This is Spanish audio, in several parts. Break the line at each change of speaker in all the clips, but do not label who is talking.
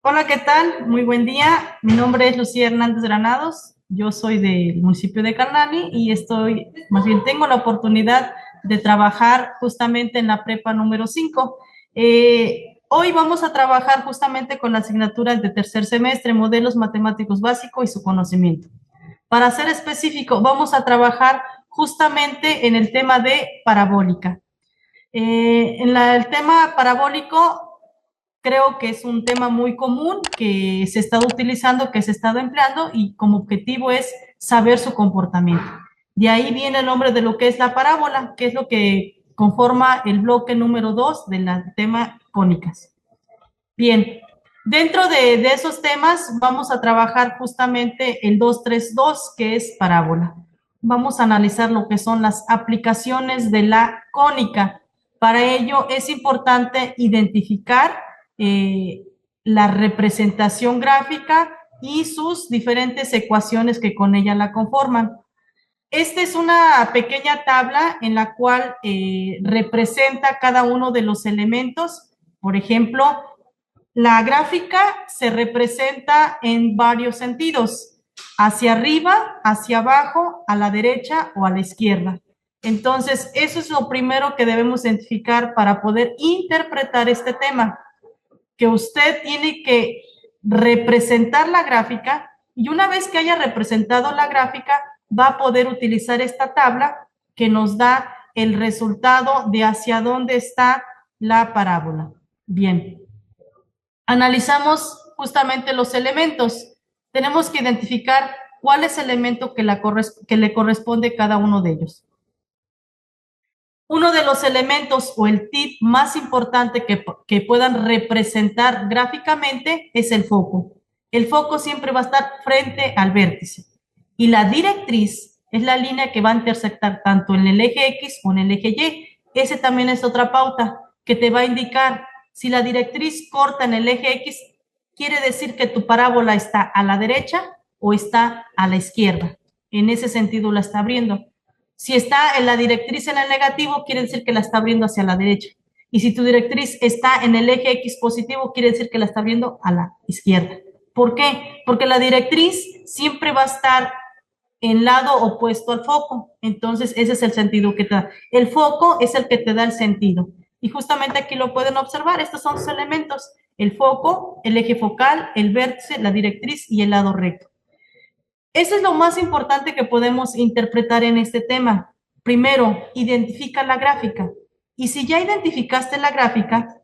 Hola, ¿qué tal? Muy buen día. Mi nombre es Lucía Hernández Granados. Yo soy del municipio de Carnali y más bien tengo la oportunidad de trabajar justamente en la prepa número 5. Hoy vamos a trabajar justamente con las asignaturas de tercer semestre, modelos matemáticos básicos y su conocimiento. Para ser específico, vamos a trabajar justamente en el tema de parabólica. El tema parabólico creo que es un tema muy común que se ha estado utilizando, que se ha estado empleando y como objetivo es saber su comportamiento. De ahí viene el nombre de lo que es la parábola, que es lo que conforma el bloque número 2 del tema cónicas. Bien, dentro de esos temas vamos a trabajar justamente el 232, que es parábola. Vamos a analizar lo que son las aplicaciones de la cónica. Para ello es importante identificar eh, la representación gráfica y sus diferentes ecuaciones que con ella la conforman. Esta es una pequeña tabla en la cual representa cada uno de los elementos. Por ejemplo, la gráfica se representa en varios sentidos, hacia arriba, hacia abajo, a la derecha o a la izquierda. Entonces, eso es lo primero que debemos identificar para poder interpretar este tema, que usted tiene que representar la gráfica y una vez que haya representado la gráfica, va a poder utilizar esta tabla que nos da el resultado de hacia dónde está la parábola. Bien, analizamos justamente los elementos. Tenemos que identificar cuál es el elemento que le corresponde a cada uno de ellos. Uno de los elementos o el tip más importante que puedan representar gráficamente es el foco. El foco siempre va a estar frente al vértice. Y la directriz es la línea que va a intersectar tanto en el eje X o en el eje Y. Ese también es otra pauta que te va a indicar si la directriz corta en el eje X, quiere decir que tu parábola está a la derecha o está a la izquierda. En ese sentido la está abriendo. Si está en la directriz en el negativo, quiere decir que la está abriendo hacia la derecha. Y si tu directriz está en el eje X positivo, quiere decir que la está abriendo a la izquierda. ¿Por qué? Porque la directriz siempre va a estar en lado opuesto al foco. Entonces, ese es el sentido que te da. El foco es el que te da el sentido. Y justamente aquí lo pueden observar. Estos son sus elementos. El foco, el eje focal, el vértice, la directriz y el lado recto. Eso es lo más importante que podemos interpretar en este tema. Primero, identifica la gráfica. Y si ya identificaste la gráfica,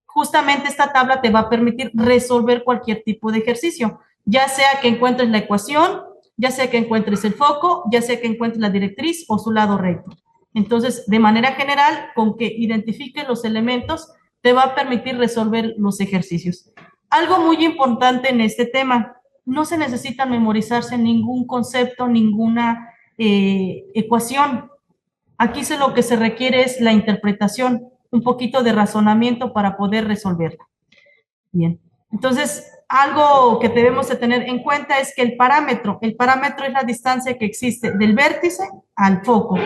justamente esta tabla te va a permitir resolver cualquier tipo de ejercicio, ya sea que encuentres la ecuación, ya sea que encuentres el foco, ya sea que encuentres la directriz o su lado recto. Entonces, de manera general, con que identifiques los elementos, te va a permitir resolver los ejercicios. Algo muy importante en este tema, no se necesita memorizarse ningún concepto, ninguna ecuación. Aquí lo que se requiere es la interpretación, un poquito de razonamiento para poder resolverla. Bien, entonces algo que debemos de tener en cuenta es que el parámetro es la distancia que existe del vértice al foco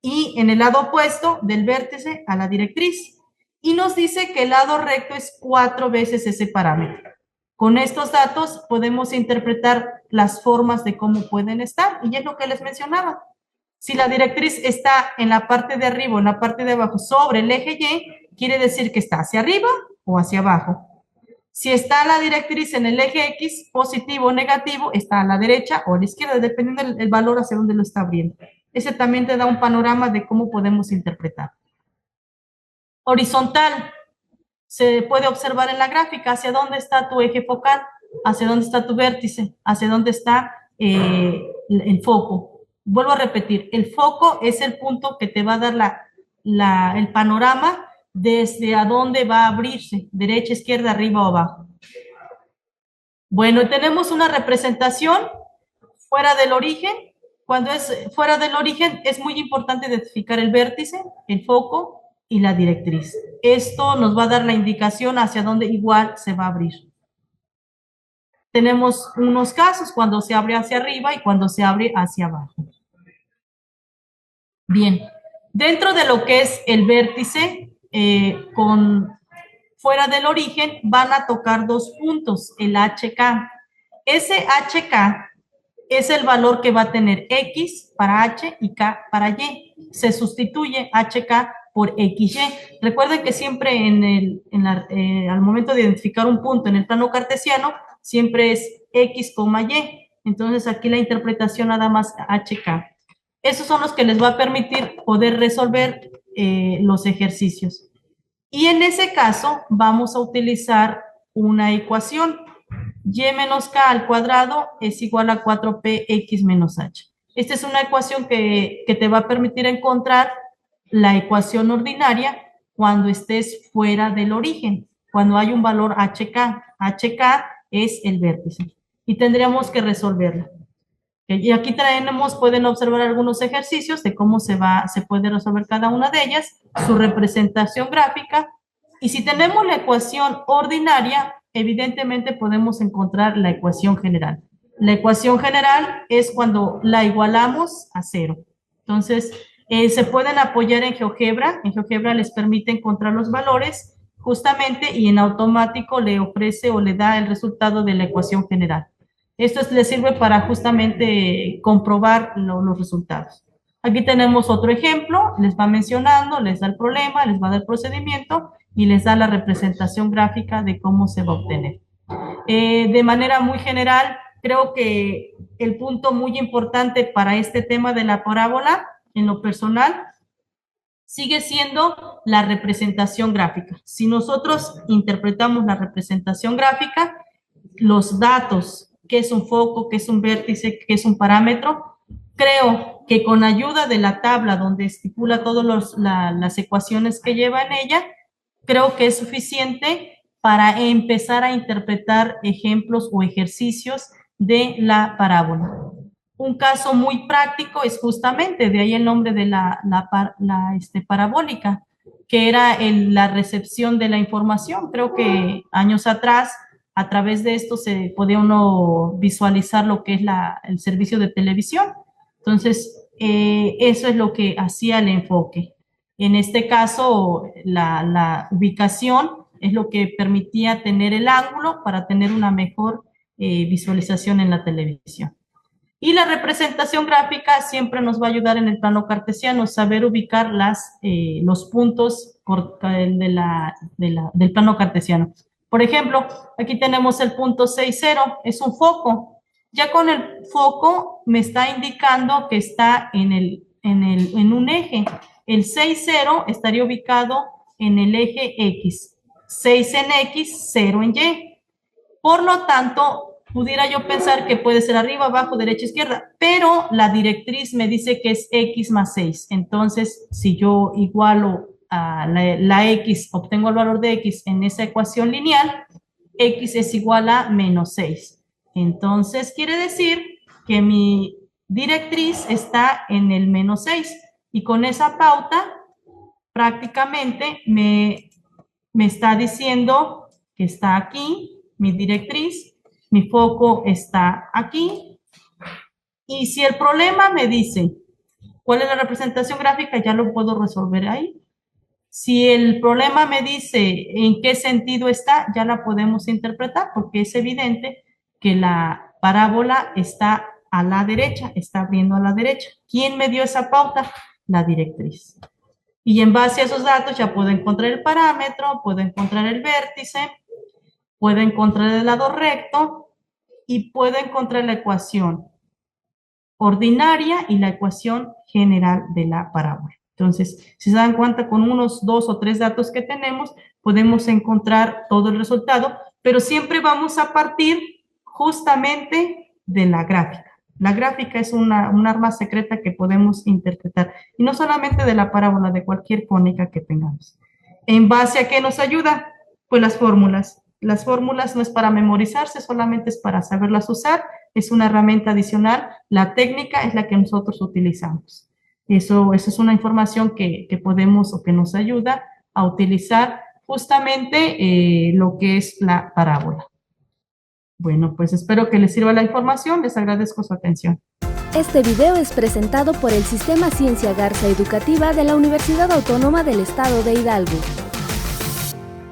y en el lado opuesto del vértice a la directriz. Y nos dice que el lado recto es 4 veces ese parámetro. Con estos datos podemos interpretar las formas de cómo pueden estar y es lo que les mencionaba. Si la directriz está en la parte de arriba o en la parte de abajo sobre el eje Y, quiere decir que está hacia arriba o hacia abajo. Si está la directriz en el eje X, positivo o negativo, está a la derecha o a la izquierda, dependiendo del valor hacia donde lo está abriendo. Ese también te da un panorama de cómo podemos interpretar. Horizontal, se puede observar en la gráfica hacia dónde está tu eje focal, hacia dónde está tu vértice, hacia dónde está el foco. Vuelvo a repetir, el foco es el punto que te va a dar el panorama desde a dónde va a abrirse, derecha, izquierda, arriba o abajo. Bueno, tenemos una representación fuera del origen. Cuando es fuera del origen, es muy importante identificar el vértice, el foco y la directriz. Esto nos va a dar la indicación hacia dónde igual se va a abrir. Tenemos unos casos cuando se abre hacia arriba y cuando se abre hacia abajo. Bien, dentro de lo que es el vértice, fuera del origen, van a tocar dos puntos, el HK. Ese HK es el valor que va a tener X para H y K para Y. Se sustituye HK por XY. Recuerden que siempre al momento de identificar un punto en el plano cartesiano, siempre es X, Y. Entonces aquí la interpretación nada más HK. Esos son los que les va a permitir poder resolver los ejercicios. Y en ese caso vamos a utilizar una ecuación. Y menos K al cuadrado es igual a 4px menos h. Esta es una ecuación que te va a permitir encontrar la ecuación ordinaria cuando estés fuera del origen, cuando hay un valor HK. HK es el vértice. Y tendríamos que resolverla. Y aquí pueden observar algunos ejercicios de cómo se puede resolver cada una de ellas, su representación gráfica. Y si tenemos la ecuación ordinaria, evidentemente podemos encontrar la ecuación general. La ecuación general es cuando la igualamos a cero. Entonces, se pueden apoyar en GeoGebra. En GeoGebra les permite encontrar los valores justamente y en automático le ofrece o le da el resultado de la ecuación general. Esto les sirve para justamente comprobar los resultados. Aquí tenemos otro ejemplo, les va mencionando, les da el problema, les va a dar el procedimiento y les da la representación gráfica de cómo se va a obtener. De manera muy general, creo que el punto muy importante para este tema de la parábola, en lo personal, sigue siendo la representación gráfica. Si nosotros interpretamos la representación gráfica, los datos, qué es un foco, qué es un vértice, qué es un parámetro, creo que con ayuda de la tabla donde estipula todas las ecuaciones que lleva en ella, creo que es suficiente para empezar a interpretar ejemplos o ejercicios de la parábola. Un caso muy práctico es justamente, de ahí el nombre de la parabólica, que era la recepción de la información. Creo que años atrás, a través de esto se podía uno visualizar lo que es el servicio de televisión. Entonces, eso es lo que hacía el enfoque. En este caso, la ubicación es lo que permitía tener el ángulo para tener una mejor visualización en la televisión. Y la representación gráfica siempre nos va a ayudar en el plano cartesiano, saber ubicar los puntos del plano cartesiano. Por ejemplo, aquí tenemos el punto 6, 0, es un foco. Ya con el foco me está indicando que está en un eje. El 6, 0 estaría ubicado en el eje X. 6 en X, 0 en Y. Por lo tanto, pudiera yo pensar que puede ser arriba, abajo, derecha, izquierda, pero la directriz me dice que es X más 6. Entonces, si yo igualo a la X, obtengo el valor de X en esa ecuación lineal, X es igual a menos 6. Entonces, quiere decir que mi directriz está en el menos 6. Y con esa pauta, prácticamente me está diciendo que está aquí mi directriz, mi foco está aquí. Y si el problema me dice cuál es la representación gráfica, ya lo puedo resolver ahí. Si el problema me dice en qué sentido está, ya la podemos interpretar porque es evidente que la parábola está a la derecha, está abriendo a la derecha. ¿Quién me dio esa pauta? La directriz. Y en base a esos datos ya puedo encontrar el parámetro, puedo encontrar el vértice, puedo encontrar el lado recto y puedo encontrar la ecuación ordinaria y la ecuación general de la parábola. Entonces, si se dan cuenta, con unos 2 o 3 datos que tenemos, podemos encontrar todo el resultado, pero siempre vamos a partir justamente de la gráfica. La gráfica es un arma secreta que podemos interpretar, y no solamente de la parábola, de cualquier cónica que tengamos. ¿En base a qué nos ayuda? Pues las fórmulas. Las fórmulas no es para memorizarse, solamente es para saberlas usar, es una herramienta adicional. La técnica es la que nosotros utilizamos. Eso es una información que podemos o que nos ayuda a utilizar justamente lo que es la parábola. Bueno, pues espero que les sirva la información. Les agradezco su atención.
Este video es presentado por el Sistema Ciencia Garza Educativa de la Universidad Autónoma del Estado de Hidalgo.